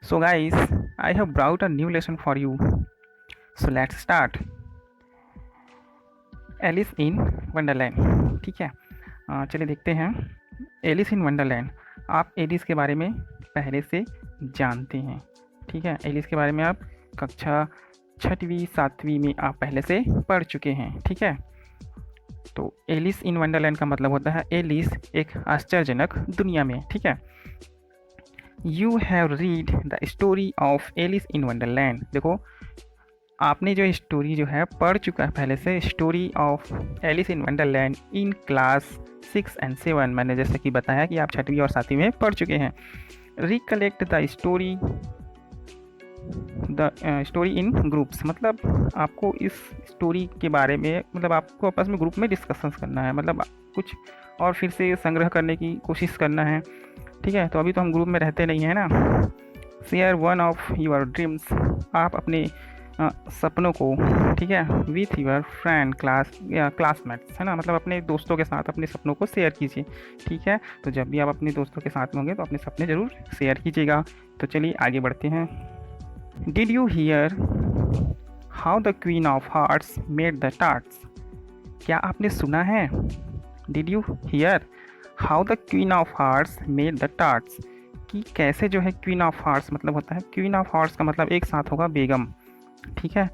So guys, I have brought a new lesson for you. So let's start. Alice in Wonderland. ठीक है, चलिए देखते हैं। Alice in Wonderland, आप Alice के बारे में पहले से जानते हैं। ठीक है, एलिस के बारे में आप कक्षा 6वीं 7वीं में आप पहले से पढ़ चुके हैं। ठीक है, तो एलिस इन वंडरलैंड का मतलब होता है एलिस एक आश्चर्यजनक दुनिया में। ठीक है, you have read the story of Alice in Wonderland. देखो, आपने जो स्टोरी जो है पढ़ चुका है पहले से, story of Alice in Wonderland in class 6 and 7। मैंने जैसे कि बताया कि आप 6वीं और 7वीं में पढ़ चुके हैं। Recollect the story in groups, मतलब आपको इस स्टोरी के बारे में, मतलब आपको आपस में ग्रुप में डिस्कशंस करना है, मतलब कुछ और फिर से संग्रह करने की कोशिश करना है। ठीक है, तो अभी तो हम ग्रुप में रहते नहीं हैं ना। Share one of your dreams, आप अपने सपनों को, ठीक है, विथ योर फ्रेंड क्लास या क्लासमेट्स, है ना, मतलब अपने दोस्तों के साथ अपने सपनों को शेयर कीजिए। ठीक है, तो जब भी आप अपने दोस्तों के साथ होंगे तो अपने सपने ज़रूर शेयर कीजिएगा। तो चलिए आगे बढ़ते हैं। Did you here how the queen of hearts made the tarts? क्या आपने सुना है? Did you here how the queen of hearts made the tarts, कि कैसे जो है क्वीन ऑफ हार्ट्स, मतलब होता है क्वीन ऑफ हार्ट्स का मतलब एक साथ होगा बेगम। ठीक है,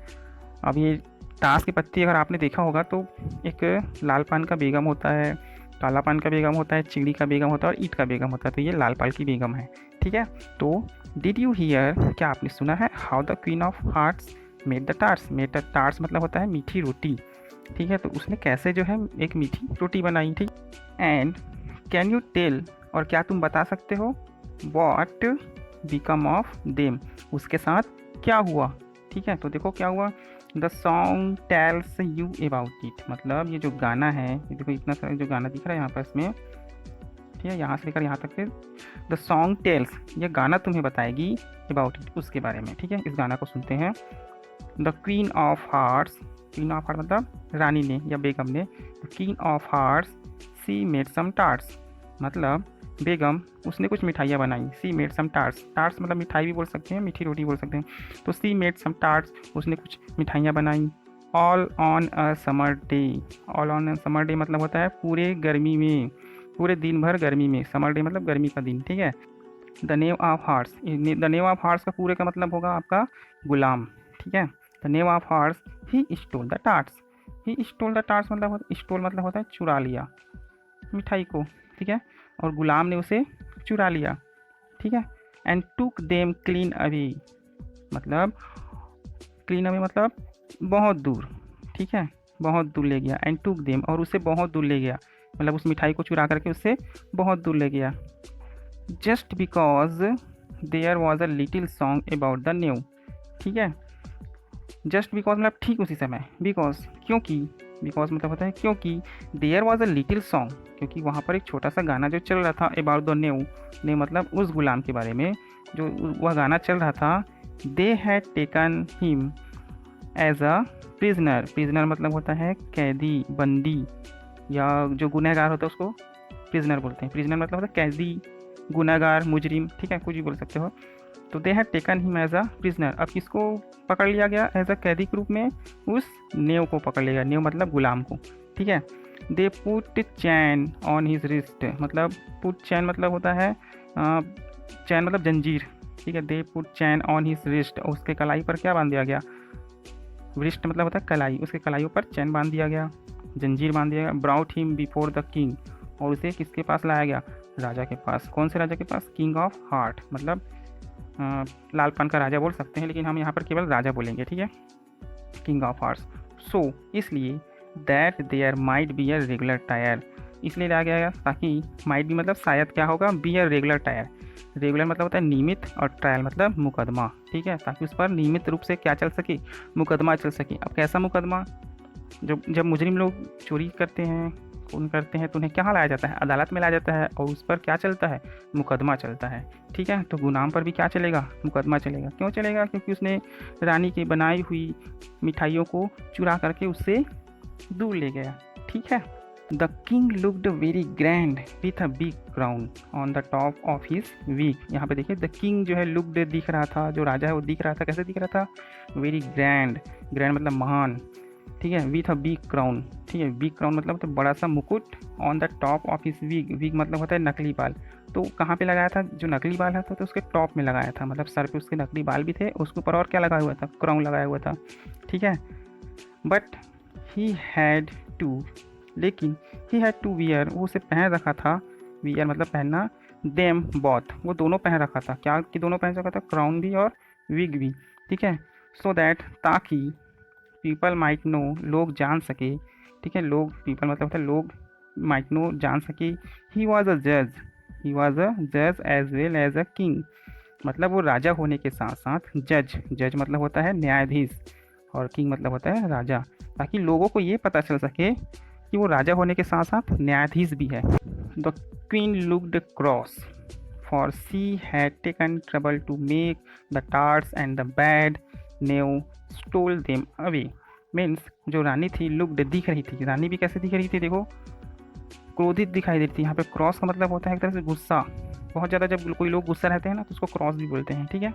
अब ये ताश की पत्ती अगर आपने देखा होगा तो एक लाल पान का बेगम होता है, काला पान का बेगम होता है, चिड़ी का बेगम होता है और ईट का बेगम होता है। तो ये लाल पाल की बेगम है। ठीक है, तो डिड यू हियर, क्या आपने सुना है, how the queen of hearts made the tarts. Made the tarts मतलब होता है मीठी रोटी। ठीक है, तो उसने कैसे जो है एक मीठी रोटी बनाई थी। एंड कैन यू टेल, और क्या तुम बता सकते हो, व्हाट बिकम ऑफ देम, उसके साथ क्या हुआ। ठीक है, तो देखो क्या हुआ। The song tells you about it, मतलब ये जो गाना है, ये देखो इतना सारा जो गाना दिख रहा है यहाँ पर इसमें, ठीक है, यहाँ से लेकर यहाँ तक के, द सॉन्ग टेल्स, ये गाना तुम्हें बताएगी अबाउट इट, उसके बारे में। ठीक है, इस गाना को सुनते हैं। The queen of hearts, queen of heart मतलब रानी ने या बेगम ने, the queen of hearts she made some tarts, मतलब बेगम उसने कुछ मिठाइयाँ बनाई। She made some tarts, tarts मतलब मिठाई भी बोल सकते हैं, मीठी रोटी बोल सकते हैं। तो सी मेड सम टार्ट्स, उसने कुछ मिठाइयाँ बनाई। All on a summer day, all on a summer day मतलब होता है पूरे गर्मी में, पूरे दिन भर गर्मी में। समर डे मतलब गर्मी का दिन। ठीक है, the name of hearts, the name of hearts का पूरे का मतलब होगा आपका गुलाम। ठीक है, the name of hearts he stole the tarts, he stole the tarts मतलब स्टोल मतलब होता है चुरा लिया मिठाई को। ठीक है, और गुलाम ने उसे चुरा लिया। ठीक है, and took them clean away, मतलब क्लीन अवे मतलब बहुत दूर। ठीक है, बहुत दूर ले गया। एंड टुक देम, और उसे बहुत दूर ले गया, मतलब उस मिठाई को चुरा करके उससे बहुत दूर ले गया। Just because there was a little song about the new. ठीक है, जस्ट बिकॉज मतलब ठीक उसी समय, बिकॉज क्योंकि, बिकॉज मतलब होता है क्योंकि, there was a little song क्योंकि वहाँ पर एक छोटा सा गाना जो चल रहा था अबाउट द न्यू, ने मतलब उस गुलाम के बारे में जो वह गाना चल रहा था। They had taken him as a prisoner, prisoner मतलब होता है कैदी, बंदी, या जो गुनहगार होता है उसको प्रिजनर बोलते हैं। प्रिजनर मतलब होता है कैदी, गुनहगार, मुजरिम। ठीक है, कुछ भी बोल सकते हो। तो they had taken him as a prisoner, अब किसको पकड़ लिया गया एज अ कैदी के रूप में, उस नेव को पकड़ लिया गया। नेव मतलब गुलाम को। ठीक है, they put chain on his wrist, मतलब पुट चैन मतलब होता है चैन मतलब जंजीर। ठीक है, they put chain on his wrist, उसके कलाई पर क्या बांध दिया गया, रिस्ट मतलब होता है कलाई, उसके कलाइयों पर चैन बांध दिया गया, जंजीर बांध दिया गया। Brought him before the king, और उसे किसके पास लाया गया, राजा के पास। कौन से राजा के पास, किंग ऑफ हार्ट, मतलब लाल पान का राजा बोल सकते हैं, लेकिन हम यहाँ पर केवल राजा बोलेंगे। ठीक है, किंग ऑफ हार्ट्स। सो इसलिए that there might be a regular tyre, इसलिए लाया गया ताकि, माइट भी मतलब शायद क्या होगा, B a regular tyre, regular मतलब होता है नियमित और ट्रायल मतलब मुकदमा। ठीक है, ताकि उस पर नियमित रूप से क्या चल सके, मुकदमा चल सके। अब कैसा मुकदमा, जब मुजरिम लोग चोरी करते हैं, खून करते हैं, तो उन्हें कहाँ लाया जाता है, अदालत में लाया जाता है, और उस पर क्या चलता है, मुकदमा चलता है। ठीक है, तो गुलाम पर भी क्या चलेगा, मुकदमा चलेगा। क्यों चलेगा, क्योंकि उसने रानी की बनाई हुई मिठाइयों को चुरा करके उससे दूर ले गया। ठीक है, the king looked very grand with a big crown on the top of his wig. यहाँ पे देखिए द किंग जो है लुक्ड दिख रहा था, जो राजा है वो दिख रहा था, कैसे दिख रहा था? वेरी ग्रैंड, ग्रैंड मतलब महान, ठीक है। विथ अ बिग क्राउन, ठीक है, बिग क्राउन मतलब तो बड़ा सा मुकुट, on the top of his wig, wig मतलब होता है नकली बाल। तो कहाँ पे लगाया था? जो नकली बाल था तो उसके टॉप में लगाया था, मतलब सर पे उसके नकली बाल भी थे, उसके ऊपर और क्या लगाया हुआ था? क्राउन लगाया हुआ था, ठीक है। बट ही हैड टू, लेकिन ही हैड टू वियर, वो उसे पहन रखा था, वियर मतलब पहनना, देम बॉथ, वो दोनों पहन रखा था, क्या कि दोनों पहन रखा था? क्राउन भी और विग भी, ठीक है। सो दैट, ताकि पीपल माइट नो, लोग जान सके, ठीक है, लोग, पीपल मतलब होता है लोग, माइट नो जान सके, ही वॉज अ जज, ही वॉज अ जज as well as a king, मतलब वो राजा होने के साथ साथ जज, जज मतलब होता है न्यायाधीश, और किंग मतलब होता है राजा, ताकि लोगों को ये पता चल सके कि वो राजा होने के साथ साथ न्यायाधीश भी है। The queen looked cross, for she had taken trouble to make the tarts and the bad new stole them away. Means जो रानी थी लुक्ड दिख रही थी, रानी भी कैसे दिख रही थी? देखो, क्रोधित दिखाई देती थी। यहाँ पे क्रॉस का मतलब होता है एक तरह से गुस्सा, बहुत ज़्यादा जब कोई लोग गुस्सा रहते हैं ना तो उसको क्रॉस भी बोलते हैं, ठीक है।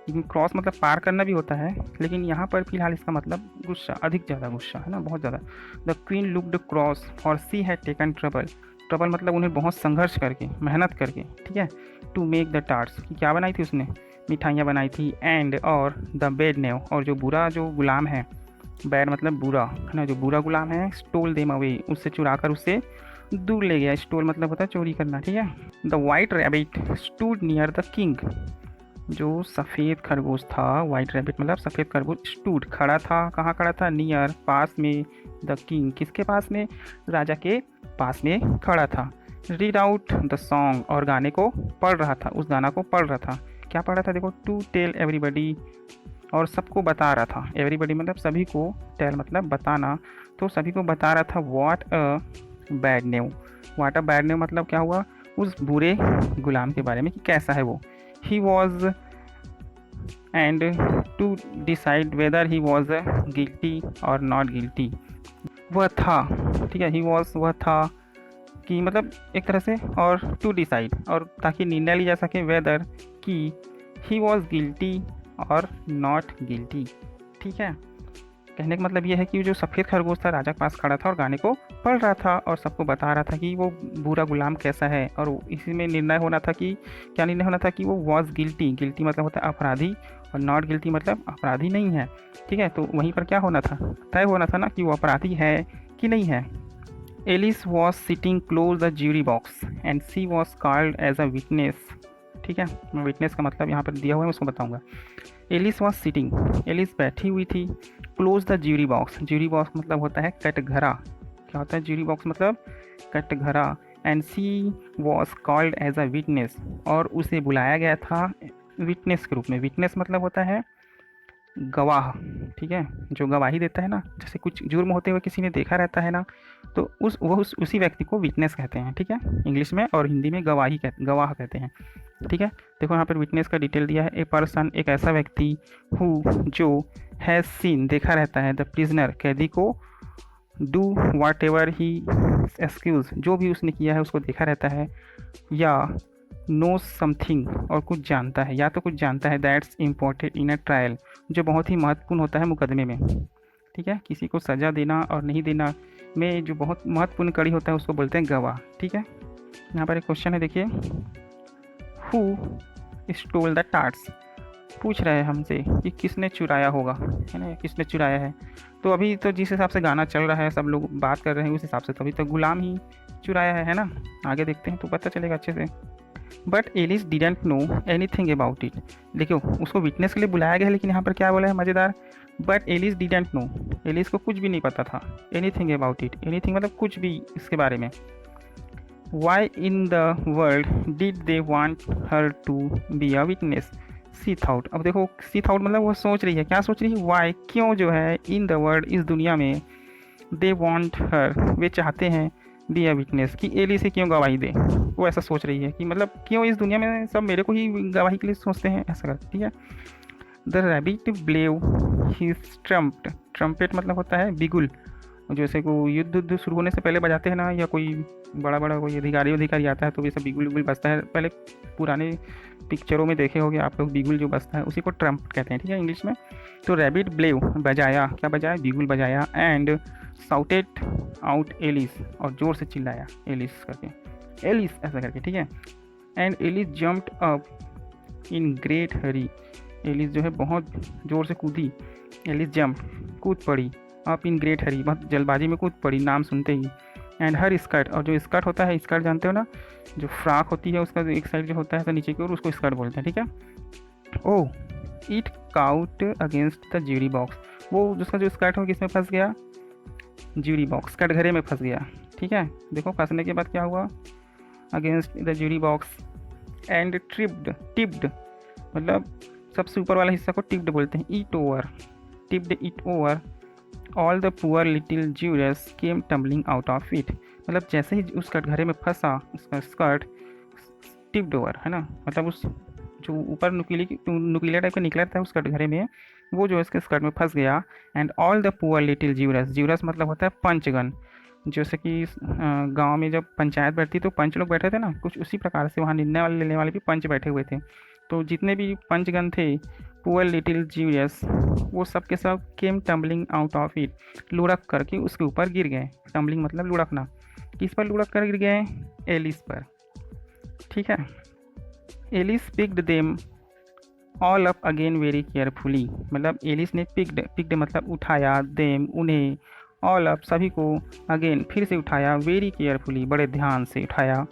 लेकिन क्रॉस मतलब पार करना भी होता है, लेकिन यहाँ पर फिलहाल इसका मतलब गुस्सा, अधिक ज़्यादा गुस्सा है ना, बहुत ज़्यादा। The queen looked cross for she had taken trouble, trouble मतलब उन्हें बहुत संघर्ष करके, मेहनत करके, ठीक है, टू मेक द टार्ट्स, कि क्या बनाई थी उसने? मिठाइयाँ बनाई थी, एंड और द बेड नेव, और जो बुरा जो गुलाम है, बैड मतलब बुरा है ना, जो बुरा गुलाम है, स्टोल देम अवे, उससे चुरा कर उससे दूर ले गया। स्टोल मतलब होता है चोरी करना, ठीक है। The white rabbit stood near the king, जो सफ़ेद खरगोश था, वाइट रैबिट मतलब सफ़ेद खरगोश, स्टूड खड़ा था, कहाँ खड़ा था? नियर पास में, द किंग किसके पास में? राजा के पास में खड़ा था। रीड आउट द सॉन्ग, और गाने को पढ़ रहा था, उस गाना को पढ़ रहा था, क्या पढ़ रहा था? देखो, टू टेल एवरीबडी, और सबको बता रहा था, एवरीबडी मतलब सभी को, टेल मतलब बताना, तो सभी को बता रहा था what a bad new, what a bad new मतलब क्या हुआ? उस बुरे गुलाम के बारे में कि कैसा है वो। He was and to decide whether he was guilty और नॉट गिल्टी, वह था, ठीक है, ही वॉज वह था, कि मतलब एक तरह से, और टू डिसाइड, और ताकि निर्णय लिया जा सके, वेदर कि ही वॉज गिल्टी और नॉट गिल्टी, ठीक है। कहने का मतलब ये है कि जो सफ़ेद खरगोश था राजा के पास खड़ा था और गाने को पढ़ रहा था और सबको बता रहा था कि वो बुरा गुलाम कैसा है, और इसी में निर्णय होना था कि, क्या निर्णय होना था? कि वो वॉज गिल्टी, गिल्टी मतलब होता है अपराधी, और नॉट गिल्टी मतलब अपराधी नहीं है, ठीक है। तो वहीं पर क्या होना था? तय होना था ना कि वो अपराधी है कि नहीं है। Alice was sitting close the jury box and she was called as a witness, ठीक है। मैं विटनेस का मतलब यहाँ पर दिया हुआ है, उसको बताऊँगा। एलिस वॉज सिटिंग, एलिस बैठी हुई थी, close the jury box, jury box मतलब होता है कटघरा, क्या होता है ज्यूरी बॉक्स मतलब? कटघरा। And she was called as a witness, और उसे बुलाया गया था विटनेस के रूप में। विटनेस मतलब होता है गवाह, ठीक है, जो गवाही देता है ना, जैसे कुछ जुर्म होते हुए किसी ने देखा रहता है ना, तो उसी व्यक्ति को विटनेस कहते हैं, ठीक है, इंग्लिश में, और हिंदी में गवाह कहते हैं, ठीक है। देखो यहाँ पर विटनेस का डिटेल दिया है, ए पर्सन एक ऐसा व्यक्ति, हु जो हैज़ सीन देखा रहता है, द प्रिजनर कैदी को, do watt ever he excuse जो भी उसने किया है उसको देखा रहता है, या नो समथिंग और कुछ जानता है, या तो कुछ जानता है, that's important in a trial जो बहुत ही महत्वपूर्ण होता है मुकदमे में, ठीक है। किसी को सज़ा देना और नहीं देना में जो बहुत महत्वपूर्ण कड़ी होता है उसको बोलते हैं गवाह, ठीक है। यहाँ पर एक क्वेश्चन है, देखिए, हु स्टोल द टार्ट्स, पूछ रहे हैं हमसे कि किसने चुराया होगा, है ना, किसने चुराया है। तो अभी तो जिस हिसाब से गाना चल रहा है, सब लोग बात कर रहे हैं उस हिसाब से, तो अभी तो गुलाम ही चुराया है ना। आगे देखते हैं तो पता चलेगा अच्छे से। But Alice didn't know anything about it, देखो उसको विटनेस के लिए बुलाया गया है, लेकिन यहाँ पर क्या बोला है मज़ेदार, but Alice didn't know, Alice को कुछ भी नहीं पता था, एनीथिंग अबाउट इट, एनीथिंग मतलब कुछ भी इसके बारे में। Why in the world did they want her to be a witness, she thought, अब देखो सी थाउट मतलब वो सोच रही है, क्या सोच रही है? वाई क्यों जो है, इन द वर्ल्ड इस दुनिया में, दे वांट हर वे चाहते हैं, बी अ विटनेस कि एली से क्यों गवाही दे, वो ऐसा सोच रही है कि मतलब क्यों इस दुनिया में सब मेरे को ही गवाही के लिए सोचते हैं, ऐसा करती, ठीक है। The rabbit blew his trumpet, trumpet मतलब होता है बिगुल, जैसे को युद्ध युद्ध शुरू होने से पहले बजाते हैं ना, या कोई बड़ा बड़ा कोई अधिकारी आता है तो ये सब बिगुल बिगुल बजता है। पहले पुराने पिक्चरों में देखे होंगे आप लोग, बिगुल जो बजता है उसी को ट्रम्प कहते हैं, ठीक है, इंग्लिश में। तो रैबिट ब्लेव बजाया, क्या बजाया, बिगुल बजाया। एंड साउटेड आउट एलिस, और ज़ोर से चिल्लाया एलिस करके, एलिस ऐसा करके, ठीक है। And Alice jumped up in great hurry, Alice जो है बहुत ज़ोर से कूदी, एलिस जम्प कूद पड़ी, अप इन ग्रेट हरी बहुत जल्दबाजी में कूद पड़ी नाम सुनते ही। एंड हर स्कर्ट, और जो स्कर्ट होता है, स्कर्ट जानते हो ना, जो फ्रॉक होती है उसका एक साइड जो होता है तो नीचे की ओर, उसको स्कर्ट बोलते हैं, ठीक है। Oh it caught against the jury box, वो जिसका जो स्कर्ट हो किसमें फंस गया, ज्यूरी बॉक्स, कटघरे में फंस गया, ठीक है। देखो फंसने के बाद क्या हुआ, against the jury box. And tipped मतलब सबसे ऊपर वाला हिस्सा को टिप्ड बोलते हैं, it over, tipped it over. All the poor little jurors came tumbling out of it, मतलब जैसे ही उस कटघरे में फंसा उसका स्कर्ट, टिप्ड ओवर है ना, मतलब उस जो ऊपर नुकीला टाइप का निकला था उस कटघरे में, वो जो इसके स्कर्ट में फंस गया। And all the poor little jurors, jurors मतलब होता है पंचगण, जैसे कि गांव में जब पंचायत बैठती तो पंच लोग बैठे थे ना, कुछ उसी प्रकार से वहाँ निर्णय वाले लेने वाले भी पंच बैठे हुए थे। तो जितने भी पंचगण थे, पुअर लिटिल ज्यूरस, वो सब के सब केम टम्बलिंग आउट ऑफ इट, लुढ़क करके उसके ऊपर गिर गए। टम्बलिंग मतलब लुढ़कना, किस पर लुढ़क कर गिर गए, एलिस पर, ठीक है। Alice picked them all up again very carefully, मतलब एलिस ने पिक्ड मतलब उठाया, देम उन्हें, ऑल अप सभी को, अगेन फिर से उठाया, वेरी केयरफुली बड़े ध्यान से उठाया।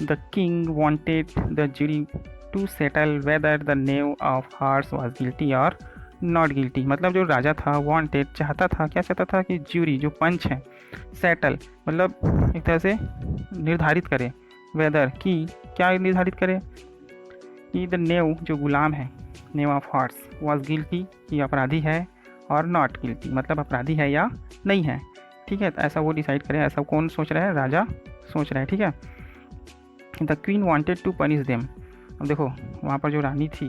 The king wanted the jury to settle whether the knave of hearts was guilty और नॉट गिल्टी, मतलब जो राजा था वांटेड चाहता था, क्या चाहता था कि ज्यूरी जो पंच है, सेटल मतलब एक तरह से निर्धारित करे, वेदर की क्या निर्धारित करे, कि द नेव जो गुलाम है, नेव ऑफ हार्ट्स वाज गिल्टी कि अपराधी है, और नॉट गिल्टी मतलब अपराधी है या नहीं है, ठीक है। तो ऐसा वो डिसाइड करे, ऐसा कौन सोच रहा है, राजा सोच रहा है, ठीक है। The queen wanted to punish them, अब देखो वहाँ पर जो रानी थी,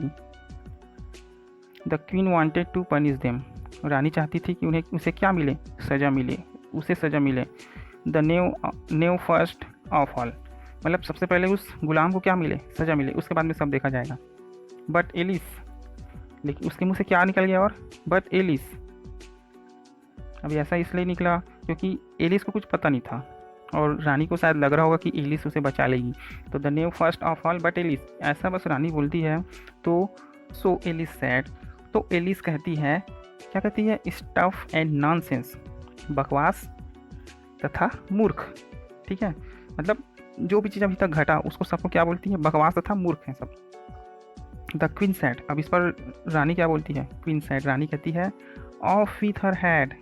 the queen wanted to punish them, रानी चाहती थी कि उन्हें उसे क्या मिले, सज़ा मिले, उसे सज़ा मिले। The knave first of all, मतलब सबसे पहले उस गुलाम को क्या मिले, सज़ा मिले, उसके बाद में सब देखा जाएगा। बट एलिस, लेकिन उसके मुंह से क्या निकल गया, और बट एलिस, अभी ऐसा इसलिए निकला क्योंकि एलिस को कुछ पता नहीं था, और रानी को शायद लग रहा होगा कि एलिस उसे बचा लेगी। तो the knave first of all but Alice, ऐसा बस रानी बोलती है। तो सो एलिस सैड, तो एलिस कहती है, क्या कहती है, स्टफ एंड नॉनसेंस, बकवास तथा मूर्ख, ठीक है। मतलब जो भी चीज़ अभी तक घटा उसको सबको क्या बोलती है, बकवास तथा मूर्ख है सब। द क्वीन सैड, अब इस पर रानी क्या बोलती है, क्वीन सैड, रानी कहती है, ऑफ विथ हर हैड,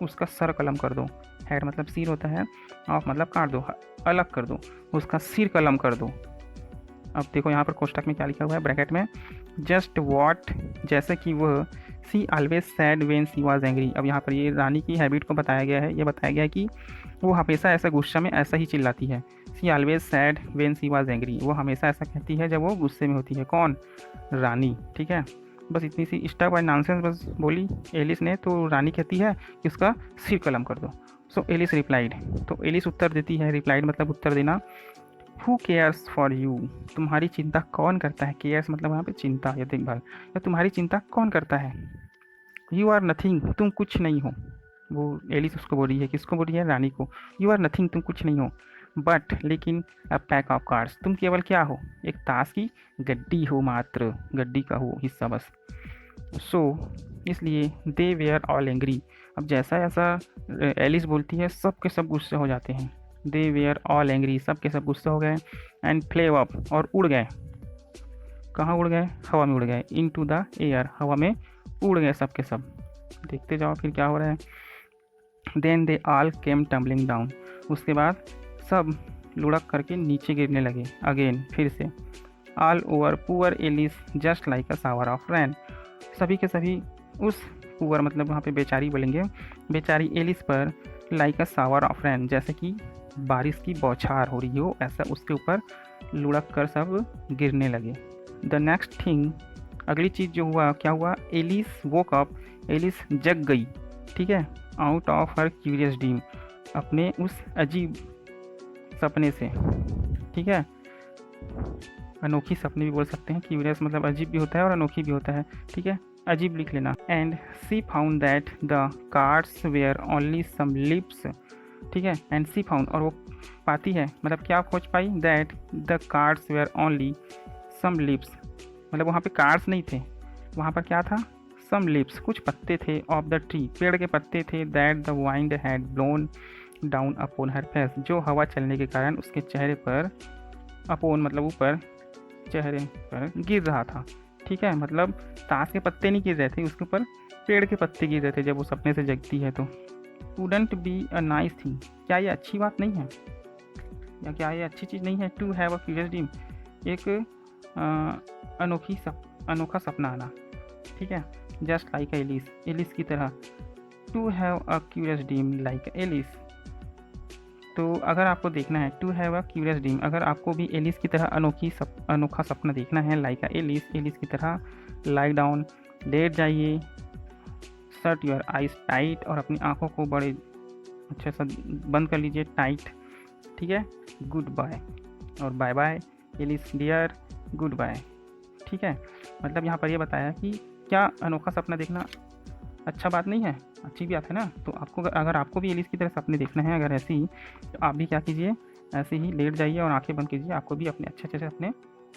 उसका सर कलम कर दो, हेड मतलब सिर होता है, ऑफ मतलब काट दो, अलग कर दो, उसका सिर कलम कर दो। अब देखो यहाँ पर कोष्टक में क्या लिखा हुआ है, ब्रैकेट में, जस्ट वॉट, जैसे कि वह, she always said when she was angry. अब यहाँ पर ये रानी की हैबिट को बताया गया है, ये बताया गया है कि वो हमेशा ऐसा गुस्सा में ऐसा ही चिल्लाती है। She always said when she was angry, वो हमेशा ऐसा कहती है जब वो गुस्से में होती है, कौन, रानी, ठीक है। बस इतनी सी स्टफ एंड नॉनसेंस बस बोली एलिस ने, तो रानी कहती है कि उसका सिर कलम कर दो। सो एलिस रिप्लाइड, तो एलिस उत्तर देती है, रिप्लाइड मतलब उत्तर देना, हु केयर्स फॉर यू, तुम्हारी चिंता कौन करता है, केयर्स मतलब वहाँ पे चिंता या देखभाल, या तुम्हारी चिंता कौन करता है, यू आर नथिंग, तुम कुछ नहीं हो। वो एलिस उसको बोल रही है, किसको बोल रही है, रानी को, यू आर नथिंग, तुम कुछ नहीं हो, बट लेकिन अ पैक ऑफ कार्ड्स, तुम केवल क्या हो, एक ताश की गड्डी हो, मात्र गड्डी का हो हिस्सा बस। सो इसलिए दे वेयर ऑल एंग्री, अब जैसा ऐसा एलिस बोलती है सब के सब गुस्से हो जाते हैं, दे वेयर ऑल एंग्री, सब के सब गुस्से हो गए। एंड फ्लेव अप, और उड़ गए, कहाँ उड़ गए, हवा में उड़ गए, इन टू द एयर, हवा में उड़ गए सब के सब। देखते जाओ फिर क्या हो रहा है। Then they all came tumbling down, उसके बाद सब लुढ़क करके नीचे गिरने लगे, अगेन फिर से। All over poor Alice just like a shower of rain, सभी के सभी उस पुअर मतलब वहाँ पे बेचारी बोलेंगे, बेचारी एलिस पर, like a shower of rain, जैसे कि बारिश की बौछार हो रही हो, ऐसा उसके ऊपर लुढ़क कर सब गिरने लगे। द नेक्स्ट थिंग, अगली चीज़ जो हुआ, क्या हुआ, एलिस वोक अप, एलिस जग गई, ठीक है। Out of her curious dream, अपने उस अजीब सपने से, ठीक है। अनोखी सपने भी बोल सकते हैं, क्यूरियस मतलब अजीब भी होता है और अनोखी भी होता है, ठीक है। अजीब लिख लेना। And she found that the cards were only some lips, ठीक है। एंड सी फाउंड, और वो पाती है, मतलब क्या खोज पाई, that the cards were only some lips, मतलब वहाँ पे कार्ड्स नहीं थे, वहाँ पर क्या था, सम लिप्स, कुछ पत्ते थे, ऑफ द ट्री, पेड़ के पत्ते थे, that the wind had blown down upon her face, जो हवा चलने के कारण उसके चेहरे पर, अपॉन मतलब ऊपर, चेहरे पर गिर रहा था, ठीक है। मतलब ताश के पत्ते नहीं गिर रहे थे उसके ऊपर, पेड़ के पत्ते गिर रहे थे जब वो सपने से जगती है तो। Wouldn't be a nice thing, क्या ये अच्छी बात नहीं है, या क्या ये अच्छी चीज़ नहीं है, to have a curious dream, एक अनोखा सपना आना, ठीक है। जस्ट लाइक एलिस, एलिस की तरह, to have a curious dream like Alice. तो अगर आपको देखना है to have a curious dream, अगर आपको भी एलिस की तरह अनोखा सपना देखना है, लाइक एलिस, एलिस की तरह, लाई डाउन, लेट जाइए, शट योर आइज टाइट, और अपनी आंखों को बड़े अच्छे से बंद कर लीजिए, टाइट, ठीक है। गुड बाय, और bye bye Alice dear, good bye, ठीक है। मतलब यहाँ पर ये बताया कि क्या अनोखा सपना देखना अच्छा बात नहीं है, अच्छी बात है ना। तो आपको अगर आपको भी एलिस की तरह सपने देखना है अगर ऐसे ही, तो आप भी क्या कीजिए, ऐसे ही लेट जाइए और आंखें बंद कीजिए, आपको भी अपने अच्छे अच्छे सपने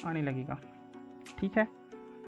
आने लगेगा, ठीक है।